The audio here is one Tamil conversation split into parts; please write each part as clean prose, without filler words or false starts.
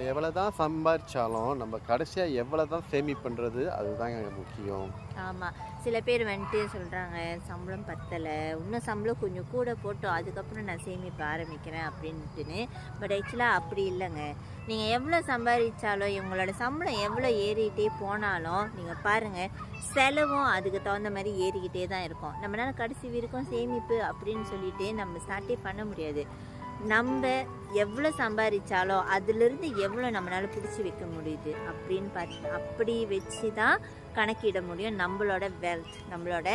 நம்ம எவ்வளோ தான் சம்பாதிச்சாலும் நம்ம கடைசியாக எவ்வளோ தான் சேமிப்புன்றது அதுதாங்க முக்கியம். ஆமாம், சில பேர் வந்துட்டு சொல்கிறாங்க சம்பளம் பத்தலை, இன்னும் சம்பளம் கொஞ்சம் கூட போட்டோம் அதுக்கப்புறம் நான் சேமிக்க ஆரம்பிக்கிறேன் அப்படின்ட்டுன்னு. பட் ஆக்சுவலாக அப்படி இல்லைங்க. நீங்கள் எவ்வளோ சம்பாதிச்சாலும் உங்களோட சம்பளம் எவ்வளோ ஏறிக்கிட்டே போனாலும் நீங்கள் பாருங்கள், செலவும் அதுக்கு தகுந்த மாதிரி ஏறிக்கிட்டே தான் இருக்கும். நம்மளால் கடைசி வரைக்கும் சேமிப்பு அப்படின்னு சொல்லிட்டு நம்ம ஸ்டார்ட்டே பண்ண முடியாது. நம்ம எவ்வளோ சம்பாதிச்சாலும் அதிலிருந்து எவ்வளோ நம்மளால் பிடிச்சி வைக்க முடியுது அப்படின்னு அப்படி வச்சு தான் கணக்கிட முடியும் நம்மளோட வெல்த், நம்மளோட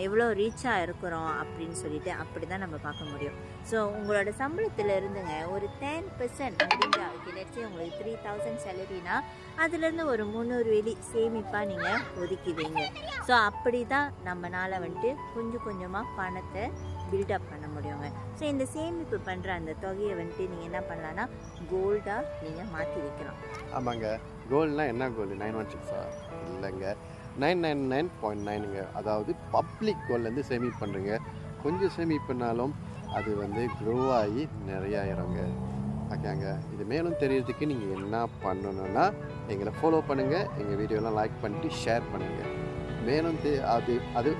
எவ்வளோ ரீச்சாக இருக்கிறோம் அப்படின்னு சொல்லிட்டு அப்படி தான் நம்ம பார்க்க முடியும். ஸோ உங்களோட சம்பளத்தில் இருந்துங்க ஒரு 10% அப்படின்னா கிட்டத்தட்ட உங்களுக்கு 3000 சேலரினா அதுலேருந்து ஒரு 300 வெளி சேமிப்பாக நீங்கள் ஒதுக்கிடுவீங்க. ஸோ அப்படி தான் நம்மளால் வந்துட்டு கொஞ்சம் கொஞ்சமாக பணத்தை பில்டப் பண்ண முடியுங்க. ஸோ இந்த சேமிப்பு பண்ணுற அந்த தொகையை வந்துட்டு நீங்கள் என்ன பண்ணலான்னா கோல்டாக நீங்கள் மாற்றி வைக்கலாம். ஆமாங்க, கோல்டுனா என்ன கோல்டு 916 இல்லைங்க, 999.9ங்க. அதாவது பப்ளிக் கோல்ட்லேருந்து சேமிப்பு பண்ணுறீங்க. கொஞ்சம் சேமிப்புனாலும் அது வந்து க்ரோ ஆகி நிறையாயிருங்க. ஓகேங்க, இது மேலும் தெரியறதுக்கு நீங்கள் என்ன பண்ணணுன்னா எங்களை ஃபாலோ பண்ணுங்கள், எங்கள் வீடியோலாம் லைக் பண்ணிட்டு ஷேர் பண்ணுங்கள். மேலும் அது